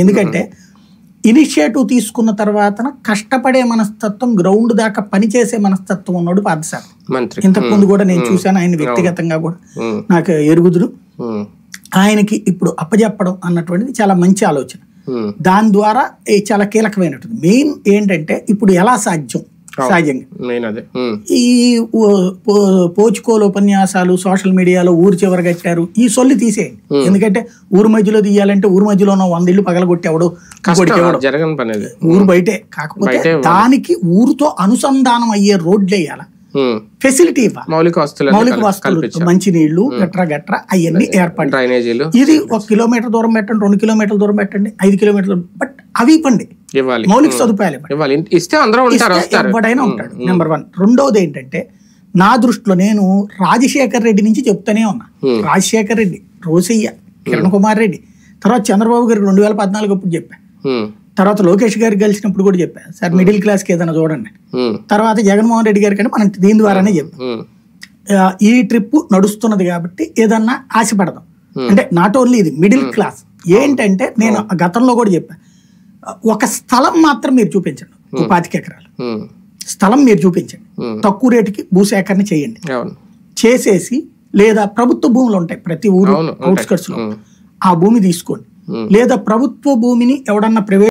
ఎందుకంటే ఇనిషియేటివ్ తీసుకున్న తర్వాత కష్టపడే మనస్తత్వం, గ్రౌండ్ దాకా పనిచేసే మనస్తత్వం ఉన్నాడు పార్థసారథి. ఇంతకు ముందు కూడా నేను చూశాను ఆయన వ్యక్తిగతంగా కూడా నాకు ఎరుగుదురు. ఆయనకి ఇప్పుడు అప్పజెప్పడం అన్నటువంటిది చాలా మంచి ఆలోచన. దాని ద్వారా చాలా కీలకమైనటువంటి మెయిన్ ఏంటంటే ఇప్పుడు ఎలా సాధ్యం సహజంగా ఈ పోచుకోలు ఉపన్యాసాలు సోషల్ మీడియాలో ఊరు చివర కట్టారు ఈ సొల్లి తీసేయండి. ఎందుకంటే ఊరు మధ్యలో తీయాలంటే ఊరు మధ్యలో ఉన్న 100 ఇళ్ళు పగలగొట్టేవాడు ఊరు బయటే. కాకపోతే దానికి ఊరుతో అనుసంధానం అయ్యే రోడ్లు వేయాల, ఫెసిలిటీ ఇవ్వాలి, మౌలిక వస్తువులు, మంచినీళ్లు గట్రా అవన్నీ ఏర్పడి ఇది 1 కిలోమీటర్ దూరం పెట్టండి, 2 కిలోమీటర్ల దూరం పెట్టండి, 5 కిలోమీటర్ల దూరం, బట్ అవి ఇవ్వండి, మౌలిక సదుపాయాలు ఎవడైనా ఉంటాడు. నెంబర్ 1. రెండవది ఏంటంటే నా దృష్టిలో నేను రాజశేఖర్ రెడ్డి నుంచి చెప్తానే ఉన్నా. రాజశేఖర్ రెడ్డి, రోసయ్య, కిరణ్ కుమార్ రెడ్డి, తర్వాత చంద్రబాబు గారికి 2014 అప్పుడు చెప్పా, తర్వాత లోకేష్ గారికి కలిసినప్పుడు కూడా చెప్పాను సార్ మిడిల్ క్లాస్కి ఏదైనా చూడండి. తర్వాత జగన్మోహన్ రెడ్డి గారి కంటే మనం దీని ద్వారానే చెప్పాం ఈ ట్రిప్ నడుస్తున్నది కాబట్టి ఏదన్నా ఆశపడదాం. అంటే నాట్ ఓన్లీ ఇది మిడిల్ క్లాస్ ఏంటంటే నేను గతంలో కూడా చెప్పాను, ఒక స్థలం మాత్రం మీరు చూపించండి, 25 ఎకరాలు స్థలం మీరు చూపించండి, తక్కువ రేటుకి భూసేకరణ చేయండి, చేసేసి లేదా ప్రభుత్వ భూములు ఉంటాయి ప్రతి ఊరు అవుట్స్కట్స్ లో, ఆ భూమి తీసుకోండి, లేదా ప్రభుత్వ భూమిని ఎవడన్నా ప్రైవేట్